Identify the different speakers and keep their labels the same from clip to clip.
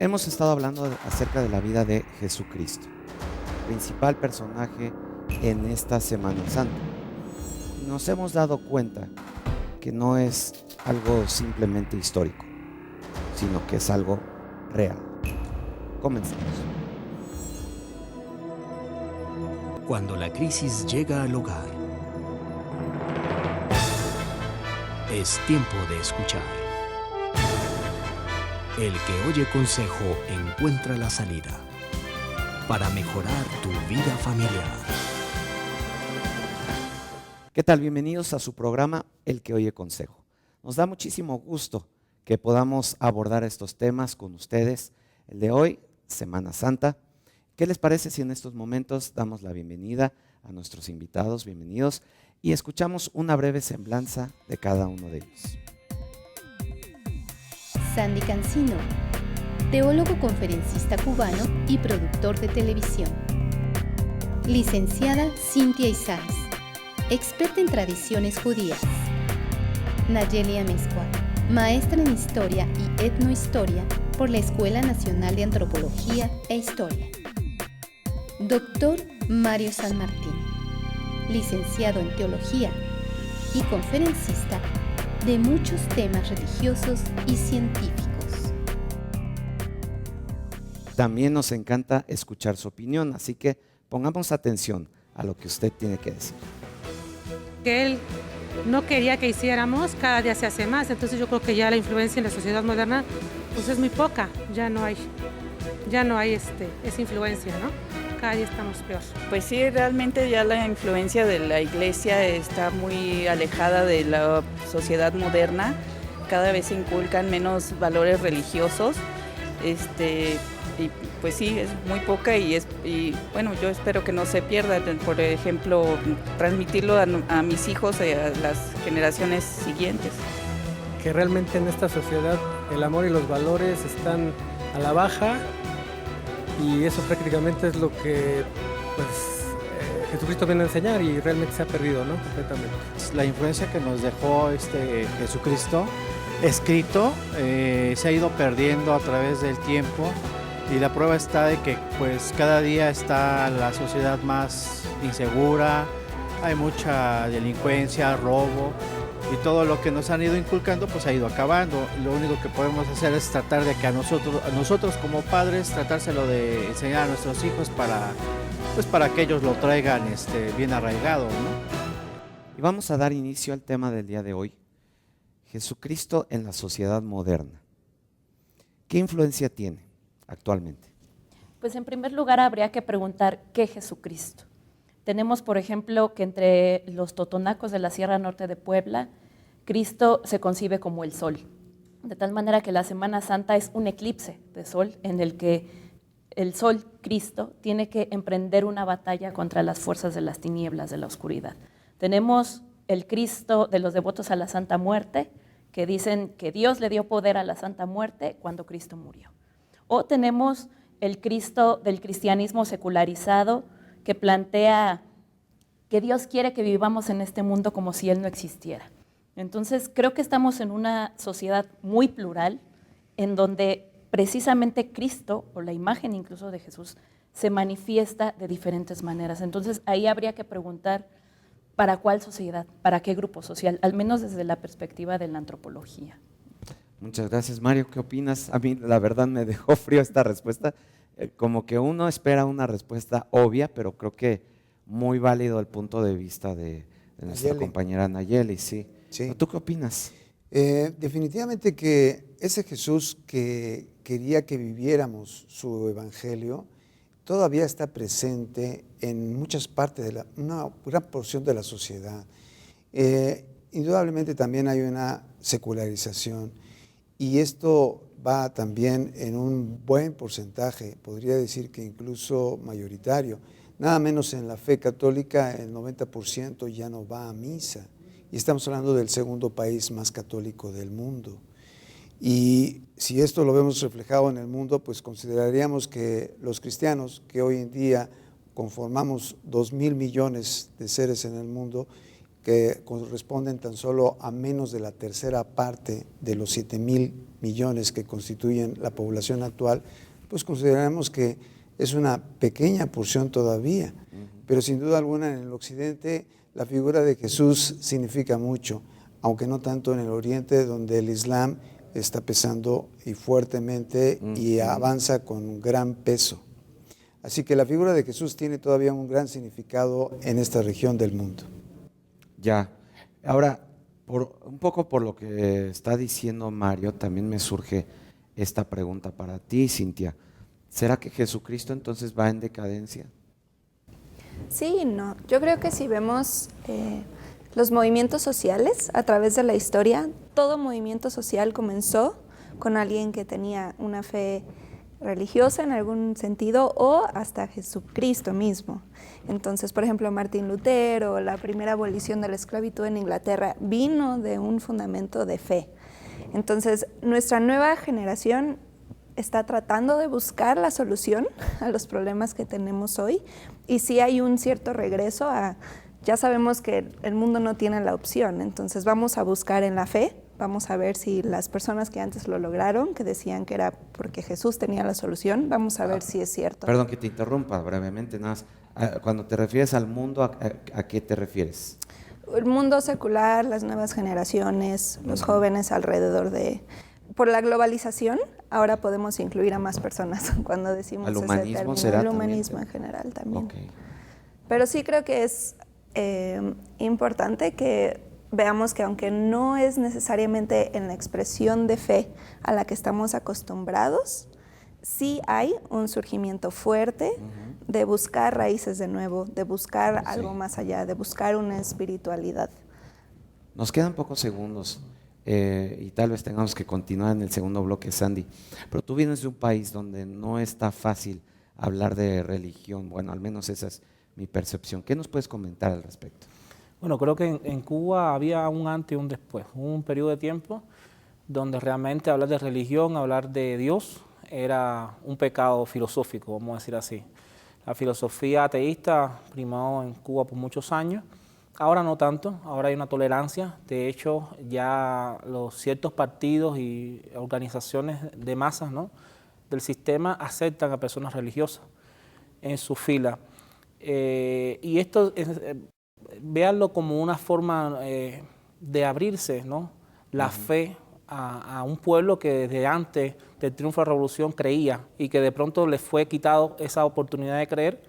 Speaker 1: Hemos estado hablando acerca de la vida de Jesucristo, principal personaje en esta Semana Santa. Nos hemos dado cuenta que no es algo simplemente histórico, sino que es algo real. Comencemos.
Speaker 2: Cuando la crisis llega al hogar, es tiempo de escuchar. El que oye consejo encuentra la salida para mejorar tu vida familiar.
Speaker 1: ¿Qué tal? Bienvenidos a su programa El que oye consejo. Nos da muchísimo gusto que podamos abordar estos temas con ustedes. El de hoy, Semana Santa. ¿Qué les parece si en estos momentos damos la bienvenida a nuestros invitados? Bienvenidos. Y escuchamos una breve semblanza de cada uno de ellos.
Speaker 3: Sandy Cancino, teólogo conferencista cubano y productor de televisión. Licenciada Cintia Isais, experta en tradiciones judías. Nayeli Amezcua, maestra en Historia y Etnohistoria por la Escuela Nacional de Antropología e Historia. Doctor Mario San Martín, licenciado en Teología y conferencista de muchos temas religiosos y científicos.
Speaker 1: También nos encanta escuchar su opinión, así que pongamos atención a lo que usted tiene que decir.
Speaker 4: Que él no quería que hiciéramos, cada día se hace más, entonces yo creo que ya la influencia en la sociedad moderna pues es muy poca, ya no hay esa influencia, ¿no? Cada día estamos peor.
Speaker 5: Pues sí, realmente ya la influencia de la iglesia está muy alejada de la sociedad moderna, cada vez se inculcan menos valores religiosos, y pues sí, es muy poca y bueno, yo espero que no se pierda, por ejemplo, transmitirlo a mis hijos y a las generaciones siguientes.
Speaker 6: Que realmente en esta sociedad el amor y los valores están a la baja y eso prácticamente es lo que Jesucristo viene a enseñar y realmente se ha perdido, ¿no? Completamente.
Speaker 7: La influencia que nos dejó Jesucristo escrito se ha ido perdiendo a través del tiempo. Y la prueba está de que pues cada día está la sociedad más insegura, hay mucha delincuencia, robo y todo lo que nos han ido inculcando pues ha ido acabando. Lo único que podemos hacer es tratar de que a nosotros como padres tratárselo de enseñar a nuestros hijos para que ellos lo traigan bien arraigado, ¿no?
Speaker 1: Y vamos a dar inicio al tema del día de hoy, Jesucristo en la sociedad moderna. ¿Qué influencia tiene actualmente?
Speaker 8: Pues en primer lugar habría que preguntar ¿qué Jesucristo? Tenemos, por ejemplo, que entre los totonacos de la Sierra Norte de Puebla, Cristo se concibe como el sol, de tal manera que la Semana Santa es un eclipse de sol en el que el sol, Cristo, tiene que emprender una batalla contra las fuerzas de las tinieblas, de la oscuridad. Tenemos el Cristo de los devotos a la Santa Muerte, que dicen que Dios le dio poder a la Santa Muerte cuando Cristo murió. O tenemos el Cristo del cristianismo secularizado que plantea que Dios quiere que vivamos en este mundo como si Él no existiera. Entonces creo que estamos en una sociedad muy plural en donde precisamente Cristo, o la imagen incluso de Jesús, se manifiesta de diferentes maneras. Entonces ahí habría que preguntar ¿para cuál sociedad? ¿Para qué grupo social? Al menos desde la perspectiva de la antropología.
Speaker 1: Muchas gracias, Mario. ¿Qué opinas? A mí la verdad me dejó frío esta respuesta. Como que uno espera una respuesta obvia, pero creo que muy válido el punto de vista de nuestra compañera Nayeli. Sí. ¿Tú qué opinas?
Speaker 9: Definitivamente que ese Jesús que quería que viviéramos su evangelio todavía está presente en muchas partes de una gran porción de la sociedad. Indudablemente también hay una secularización. Y esto va también en un buen porcentaje, podría decir que incluso mayoritario. Nada menos en la fe católica, el 90% ya no va a misa. Y estamos hablando del segundo país más católico del mundo. Y si esto lo vemos reflejado en el mundo, pues consideraríamos que los cristianos, que hoy en día conformamos 2.000 millones de seres en el mundo, que corresponden tan solo a menos de la tercera parte de los 7,000 millones que constituyen la población actual, pues consideramos que es una pequeña porción todavía. Pero sin duda alguna en el occidente la figura de Jesús significa mucho, aunque no tanto en el oriente, donde el Islam está pesando y fuertemente y avanza con un gran peso. Así que la figura de Jesús tiene todavía un gran significado en esta región del mundo.
Speaker 1: Ya. Ahora, un poco por lo que está diciendo Mario, también me surge esta pregunta para ti, Cintia. ¿Será que Jesucristo entonces va en decadencia?
Speaker 10: Sí y no. Yo creo que si vemos los movimientos sociales a través de la historia, todo movimiento social comenzó con alguien que tenía una fe religiosa en algún sentido o hasta Jesucristo mismo. Entonces, por ejemplo, Martín Lutero, la primera abolición de la esclavitud en Inglaterra vino de un fundamento de fe. Entonces, nuestra nueva generación está tratando de buscar la solución a los problemas que tenemos hoy y sí hay un cierto regreso a, ya sabemos que el mundo no tiene la opción, entonces vamos a buscar en la fe, vamos a ver si las personas que antes lo lograron, que decían que era porque Jesús tenía la solución, vamos a ver si es cierto.
Speaker 1: Perdón que te interrumpa brevemente, nada más. Cuando te refieres al mundo, ¿a qué te refieres?
Speaker 10: El mundo secular, las nuevas generaciones, los jóvenes alrededor de... Por la globalización, ahora podemos incluir a más personas cuando decimos
Speaker 1: ¿Al
Speaker 10: ese
Speaker 1: humanismo
Speaker 10: término.
Speaker 1: será
Speaker 10: El
Speaker 1: también?
Speaker 10: humanismo en general también.
Speaker 1: Okay.
Speaker 10: Pero sí creo que es importante que veamos que aunque no es necesariamente en la expresión de fe a la que estamos acostumbrados, sí hay un surgimiento fuerte de buscar raíces de nuevo, de buscar algo más allá, de buscar una espiritualidad.
Speaker 1: Nos quedan pocos segundos y tal vez tengamos que continuar en el segundo bloque, Sandy. Pero tú vienes de un país donde no está fácil hablar de religión. Bueno, al menos esa es mi percepción. ¿Qué nos puedes comentar al respecto?
Speaker 11: Bueno, creo que en Cuba había un antes y un después, un periodo de tiempo donde realmente hablar de religión, hablar de Dios, era un pecado filosófico, vamos a decir así. La filosofía ateísta primó en Cuba por muchos años, ahora no tanto, ahora hay una tolerancia. De hecho, ya los ciertos partidos y organizaciones de masas, ¿no?, del sistema aceptan a personas religiosas en su fila. Y esto, véanlo como una forma de abrirse, ¿no?, la fe a un pueblo que desde antes del triunfo de la revolución creía y que de pronto les fue quitado esa oportunidad de creer,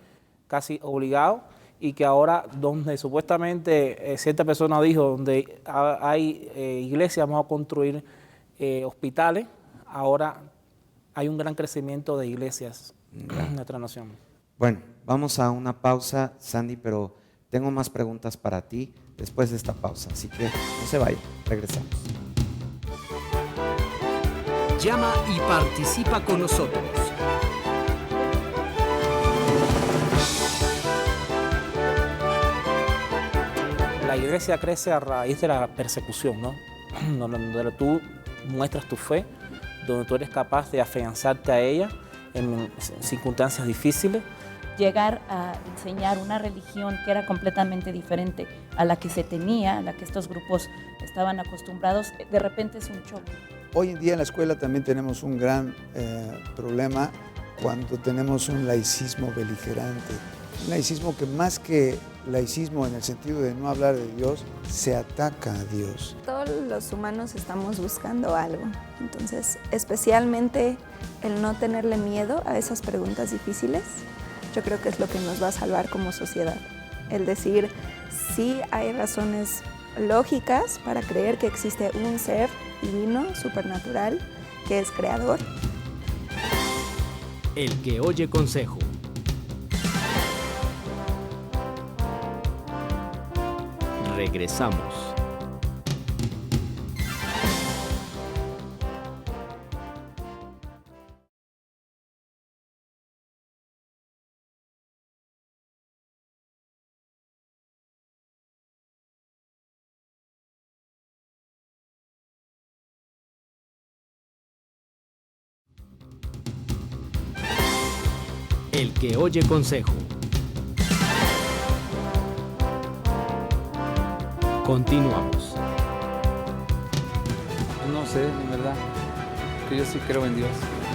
Speaker 11: casi obligado, y que ahora donde supuestamente cierta persona dijo, donde hay iglesias, vamos a construir hospitales, ahora hay un gran crecimiento de iglesias en nuestra nación.
Speaker 1: Bueno, vamos a una pausa, Sandy, pero tengo más preguntas para ti después de esta pausa, así que no se vayan, regresamos.
Speaker 2: Llama y participa con nosotros.
Speaker 11: La iglesia crece a raíz de la persecución, ¿no? Donde tú muestras tu fe, donde tú eres capaz de afianzarte a ella en circunstancias difíciles.
Speaker 8: Llegar a enseñar una religión que era completamente diferente a la que se tenía, a la que estos grupos estaban acostumbrados, de repente es un choque.
Speaker 9: Hoy en día en la escuela también tenemos un gran problema cuando tenemos un laicismo beligerante. Un laicismo que más que laicismo en el sentido de no hablar de Dios, se ataca a Dios.
Speaker 10: Todos los humanos estamos buscando algo, entonces especialmente el no tenerle miedo a esas preguntas difíciles, yo creo que es lo que nos va a salvar como sociedad. El decir, sí hay razones lógicas para creer que existe un ser divino, supernatural, que es creador.
Speaker 2: El que oye consejo. Regresamos. El que oye consejo. Continuamos.
Speaker 12: No sé, en verdad, que yo sí creo en Dios.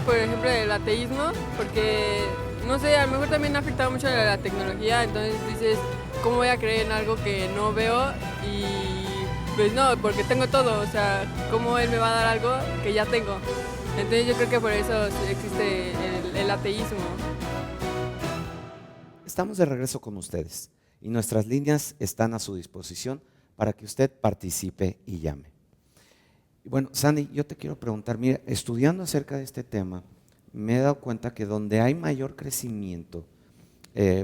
Speaker 13: Por ejemplo, el ateísmo, porque, no sé, a lo mejor también ha afectado mucho la tecnología, entonces dices, ¿cómo voy a creer en algo que no veo? Y pues no, porque tengo todo, o sea, ¿cómo Él me va a dar algo que ya tengo? Entonces yo creo que por eso existe el ateísmo.
Speaker 1: Estamos de regreso con ustedes y nuestras líneas están a su disposición para que usted participe y llame. Bueno, Sandy, yo te quiero preguntar, mira, estudiando acerca de este tema, me he dado cuenta que donde hay mayor crecimiento,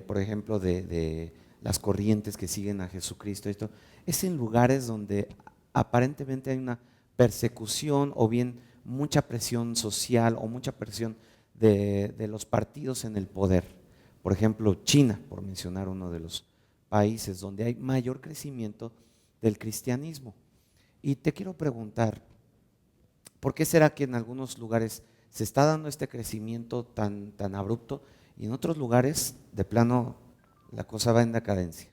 Speaker 1: por ejemplo, de las corrientes que siguen a Jesucristo, esto, es en lugares donde aparentemente hay una persecución o bien mucha presión social o mucha presión de los partidos en el poder. Por ejemplo, China, por mencionar uno de los países donde hay mayor crecimiento del cristianismo. Y te quiero preguntar, ¿por qué será que en algunos lugares se está dando este crecimiento tan abrupto y en otros lugares, de plano, la cosa va en decadencia?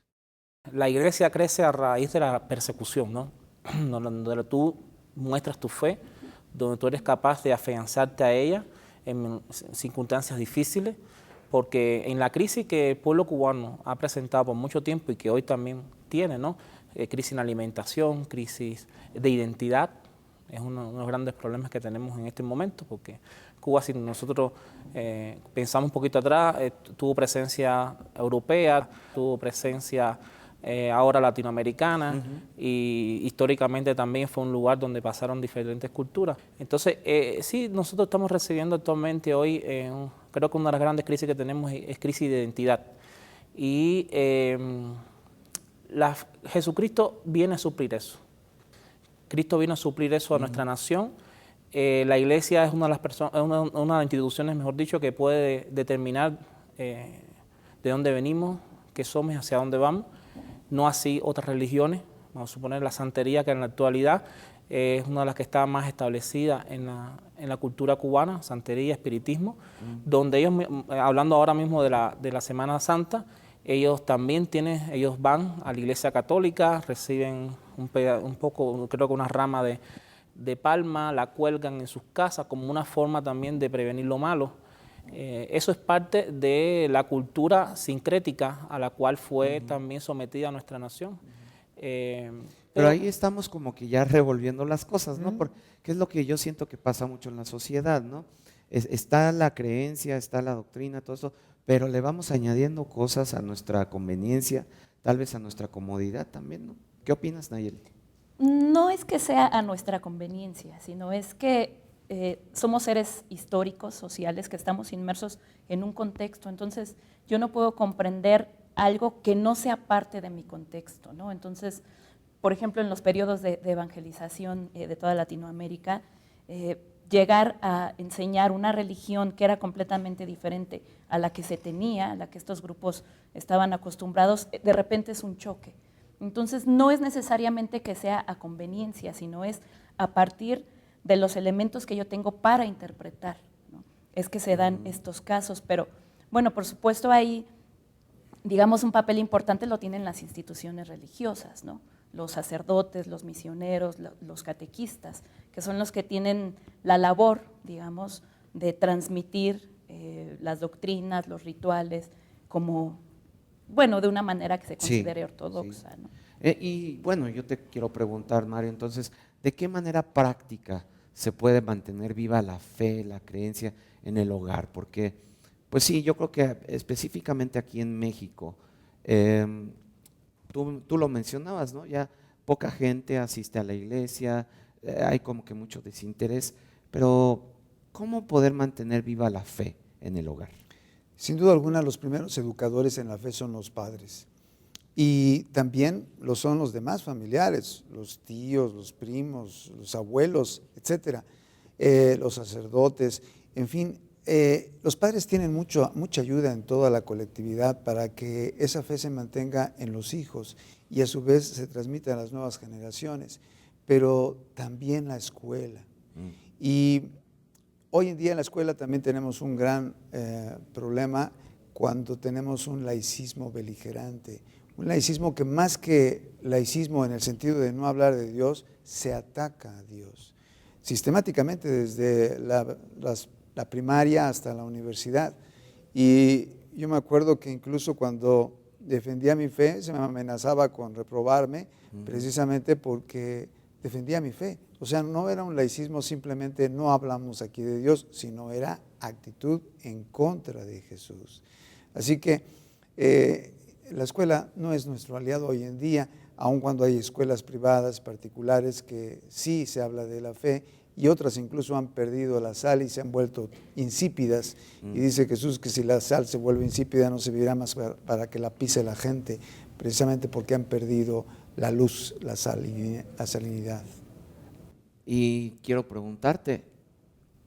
Speaker 11: La iglesia crece a raíz de la persecución, ¿no? Donde tú muestras tu fe, donde tú eres capaz de afianzarte a ella en circunstancias difíciles, porque en la crisis que el pueblo cubano ha presentado por mucho tiempo y que hoy también tiene, ¿no? Crisis en alimentación, crisis de identidad, es uno de los grandes problemas que tenemos en este momento, porque Cuba, si nosotros pensamos un poquito atrás, tuvo presencia europea, tuvo presencia ahora latinoamericana, y históricamente también fue un lugar donde pasaron diferentes culturas. Entonces, sí, nosotros estamos recibiendo actualmente hoy, creo que una de las grandes crisis que tenemos es crisis de identidad. Y Jesucristo viene a suplir eso. Cristo vino a suplir eso a nuestra nación. La iglesia es una de las personas, una de las instituciones, mejor dicho, que puede determinar de dónde venimos, qué somos y hacia dónde vamos. No así otras religiones. Vamos a suponer la santería, que en la actualidad es una de las que está más establecida en la cultura cubana, santería, espiritismo, donde ellos, hablando ahora mismo de la Semana Santa, ellos también ellos van a la iglesia católica, reciben un poco, creo que una rama de palma, la cuelgan en sus casas como una forma también de prevenir lo malo. Eso es parte de la cultura sincrética a la cual fue también sometida nuestra nación.
Speaker 1: Pero ahí estamos como que ya revolviendo las cosas, ¿no? Porque es lo que yo siento que pasa mucho en la sociedad, ¿no? Está la creencia, está la doctrina, todo eso, pero le vamos añadiendo cosas a nuestra conveniencia, tal vez a nuestra comodidad también, ¿no? ¿Qué opinas, Nayeli?
Speaker 8: No es que sea a nuestra conveniencia, sino es que somos seres históricos, sociales, que estamos inmersos en un contexto. Entonces, yo no puedo comprender algo que no sea parte de mi contexto, ¿no? Entonces, por ejemplo, en los periodos de evangelización de toda Latinoamérica, llegar a enseñar una religión que era completamente diferente a la que se tenía, a la que estos grupos estaban acostumbrados, de repente es un choque. Entonces, no es necesariamente que sea a conveniencia, sino es a partir de los elementos que yo tengo para interpretar, ¿no? Es que se dan estos casos, pero bueno, por supuesto ahí, digamos, un papel importante lo tienen las instituciones religiosas, ¿no? Los sacerdotes, los misioneros, los catequistas, que son los que tienen la labor, digamos, de transmitir las doctrinas, los rituales, como, bueno, de una manera que se considere ortodoxa, ¿no?
Speaker 1: Y bueno, yo te quiero preguntar, Mario, entonces, ¿de qué manera práctica se puede mantener viva la fe, la creencia en el hogar? Porque, pues sí, yo creo que específicamente aquí en México, tú lo mencionabas, ¿no? Ya poca gente asiste a la iglesia, hay como que mucho desinterés, pero ¿cómo poder mantener viva la fe en el hogar?
Speaker 9: Sin duda alguna, los primeros educadores en la fe son los padres. Y también lo son los demás familiares, los tíos, los primos, los abuelos, etcétera, los sacerdotes, en fin. Los padres tienen mucha ayuda en toda la colectividad para que esa fe se mantenga en los hijos y a su vez se transmita a las nuevas generaciones, pero también la escuela. Y hoy en día en la escuela también tenemos un gran problema cuando tenemos un laicismo beligerante, Un laicismo que más que laicismo en el sentido de no hablar de Dios, se ataca a Dios. Sistemáticamente desde la primaria hasta la universidad. Y yo me acuerdo que incluso cuando defendía mi fe, se me amenazaba con reprobarme, precisamente porque defendía mi fe. O sea, no era un laicismo simplemente no hablamos aquí de Dios, sino era actitud en contra de Jesús. Así que la escuela no es nuestro aliado hoy en día, aun cuando hay escuelas privadas particulares que sí se habla de la fe y otras incluso han perdido la sal y se han vuelto insípidas. Y dice Jesús que si la sal se vuelve insípida no servirá más para que la pise la gente, precisamente porque han perdido la luz, la salinidad.
Speaker 1: Y quiero preguntarte,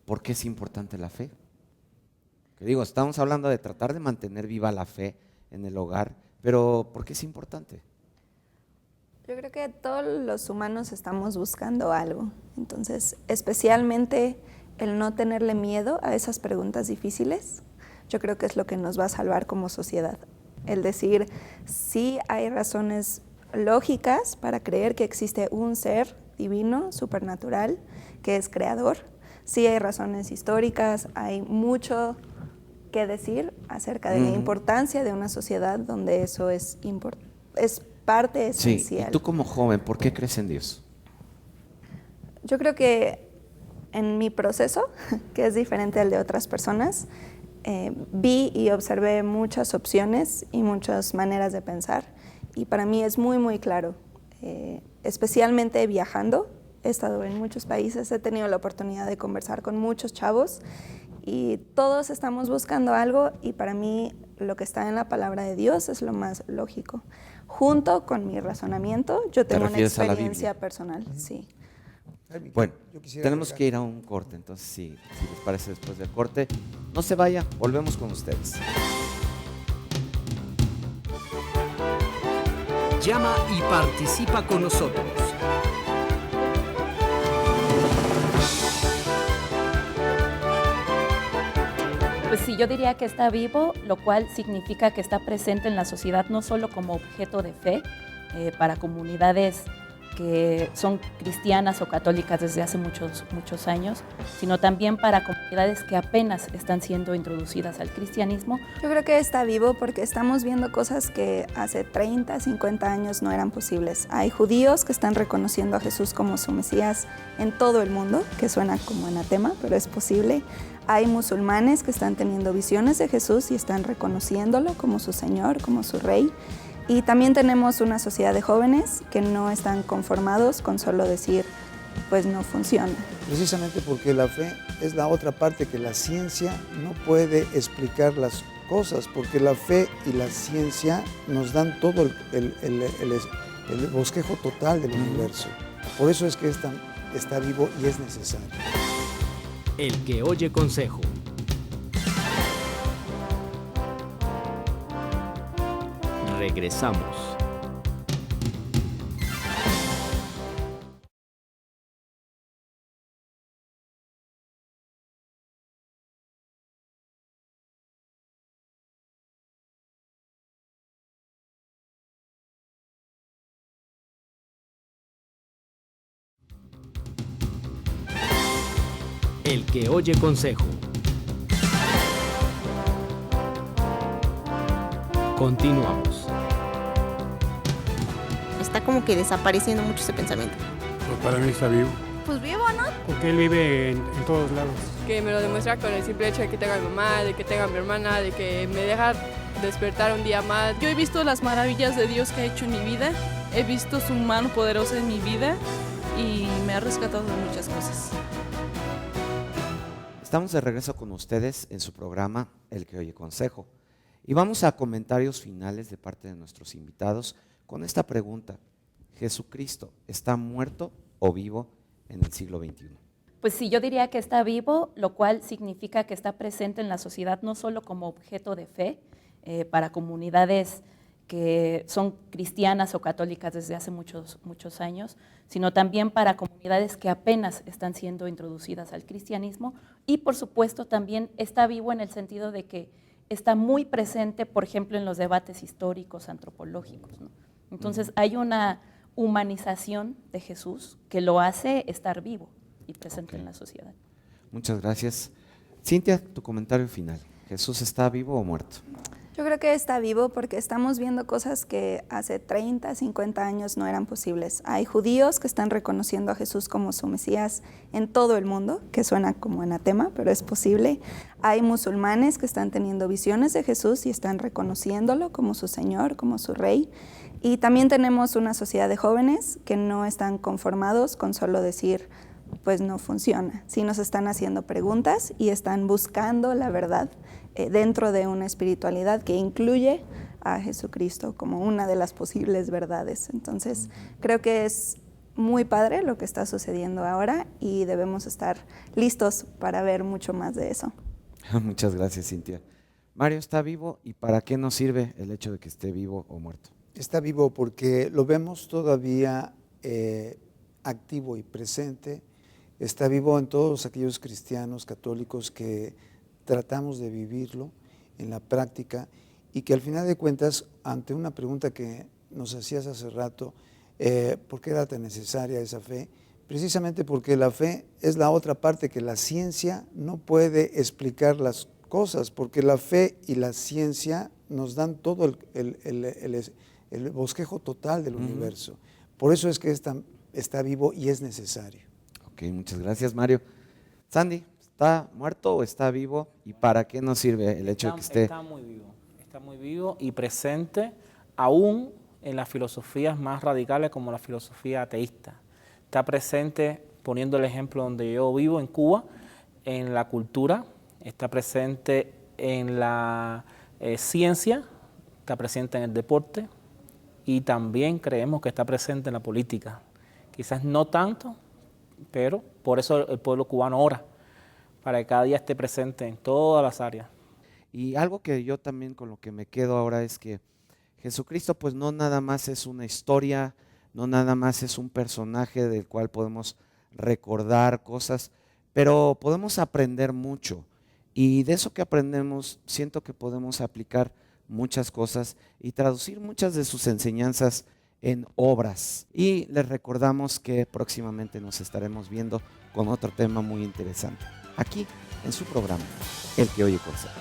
Speaker 1: ¿por qué es importante la fe? Que digo, estamos hablando de tratar de mantener viva la fe en el hogar, pero ¿por qué es importante?
Speaker 10: Yo creo que todos los humanos estamos buscando algo, entonces especialmente el no tenerle miedo a esas preguntas difíciles, yo creo que es lo que nos va a salvar como sociedad. El decir, sí hay razones lógicas para creer que existe un ser divino, supernatural, que es creador. Sí hay razones históricas, hay mucho que decir acerca de la importancia de una sociedad donde eso es parte esencial.
Speaker 1: Sí, y tú como joven, ¿por qué crees en Dios?
Speaker 10: Yo creo que en mi proceso, que es diferente al de otras personas, vi y observé muchas opciones y muchas maneras de pensar, y para mí es muy, muy claro, especialmente viajando. He estado en muchos países, he tenido la oportunidad de conversar con muchos chavos y todos estamos buscando algo, y para mí lo que está en la palabra de Dios es lo más lógico. Junto con mi razonamiento, yo tengo una experiencia personal. Sí.
Speaker 1: Bueno, tenemos que ir a un corte, entonces si les parece, después del corte, no se vaya, volvemos con ustedes.
Speaker 2: Llama y participa con nosotros.
Speaker 8: Pues sí, yo diría que está vivo, lo cual significa que está presente en la sociedad no solo como objeto de fe para comunidades que son cristianas o católicas desde hace muchos años, sino también para comunidades que apenas están siendo introducidas al cristianismo.
Speaker 10: Yo creo que está vivo porque estamos viendo cosas que hace 30, 50 años no eran posibles. Hay judíos que están reconociendo a Jesús como su Mesías en todo el mundo, que suena como anatema, pero es posible. Hay musulmanes que están teniendo visiones de Jesús y están reconociéndolo como su Señor, como su Rey. Y también tenemos una sociedad de jóvenes que no están conformados con solo decir, pues no funciona.
Speaker 9: Precisamente porque la fe es la otra parte que la ciencia no puede explicar las cosas, porque la fe y la ciencia nos dan todo el bosquejo total del universo. Por eso es que está vivo y es necesario.
Speaker 2: El que oye consejo. Regresamos. El que oye consejo. Continuamos.
Speaker 14: Está como que desapareciendo mucho ese pensamiento.
Speaker 15: Pues para mí está vivo.
Speaker 14: Pues vivo, ¿no?
Speaker 15: Porque él vive en todos lados.
Speaker 13: Que me lo demuestra con el simple hecho de que tenga a mi mamá, de que tenga a mi hermana, de que me deja despertar un día más.
Speaker 16: Yo he visto las maravillas de Dios que ha hecho en mi vida, he visto su mano poderosa en mi vida y me ha rescatado de muchas cosas.
Speaker 1: Estamos de regreso con ustedes en su programa El que oye consejo. Y vamos a comentarios finales de parte de nuestros invitados con esta pregunta: ¿Jesucristo está muerto o vivo en el siglo XXI?
Speaker 8: Pues sí, yo diría que está vivo, lo cual significa que está presente en la sociedad no solo como objeto de fe para comunidades que son cristianas o católicas desde hace muchos años, sino también para comunidades que apenas están siendo introducidas al cristianismo, y por supuesto también está vivo en el sentido de que está muy presente, por ejemplo, en los debates históricos, antropológicos, ¿no? Entonces hay una humanización de Jesús que lo hace estar vivo y presente en la sociedad.
Speaker 1: Muchas gracias. Cintia, tu comentario final. ¿Jesús está vivo o muerto?
Speaker 10: Yo creo que está vivo porque estamos viendo cosas que hace 30, 50 años no eran posibles. Hay judíos que están reconociendo a Jesús como su Mesías en todo el mundo, que suena como anatema, pero es posible. Hay musulmanes que están teniendo visiones de Jesús y están reconociéndolo como su Señor, como su Rey. Y también tenemos una sociedad de jóvenes que no están conformados con solo decir, pues no funciona. Sí nos están haciendo preguntas y están buscando la verdad dentro de una espiritualidad que incluye a Jesucristo como una de las posibles verdades. Entonces, creo que es muy padre lo que está sucediendo ahora y debemos estar listos para ver mucho más de eso.
Speaker 1: Muchas gracias, Cintia. Mario, ¿está vivo y para qué nos sirve el hecho de que esté vivo o muerto?
Speaker 9: Está vivo porque lo vemos todavía activo y presente. Está vivo en todos aquellos cristianos católicos que tratamos de vivirlo en la práctica y que al final de cuentas, ante una pregunta que nos hacías hace rato, ¿por qué era tan necesaria esa fe? Precisamente porque la fe es la otra parte que la ciencia no puede explicar las cosas, porque la fe y la ciencia nos dan todo el bosquejo total del universo. Por eso es que está vivo y es necesario.
Speaker 1: Ok, muchas gracias, Mario. Sandy, ¿está muerto o está vivo? ¿Y para qué nos sirve el hecho de que esté?
Speaker 11: Está muy vivo y presente aún en las filosofías más radicales como la filosofía ateísta. Está presente, poniendo el ejemplo donde yo vivo, en Cuba, en la cultura, está presente en la ciencia, está presente en el deporte y también creemos que está presente en la política. Quizás no tanto, pero por eso el pueblo cubano ora, para que cada día esté presente en todas las áreas.
Speaker 1: Y algo que yo también con lo que me quedo ahora es que Jesucristo pues no nada más es una historia, no nada más es un personaje del cual podemos recordar cosas, pero podemos aprender mucho. Y de eso que aprendemos, siento que podemos aplicar muchas cosas y traducir muchas de sus enseñanzas en obras. Y les recordamos que próximamente nos estaremos viendo con otro tema muy interesante, aquí en su programa, El que Oye Consejo.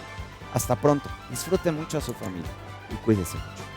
Speaker 1: Hasta pronto, disfrute mucho a su familia y cuídese mucho.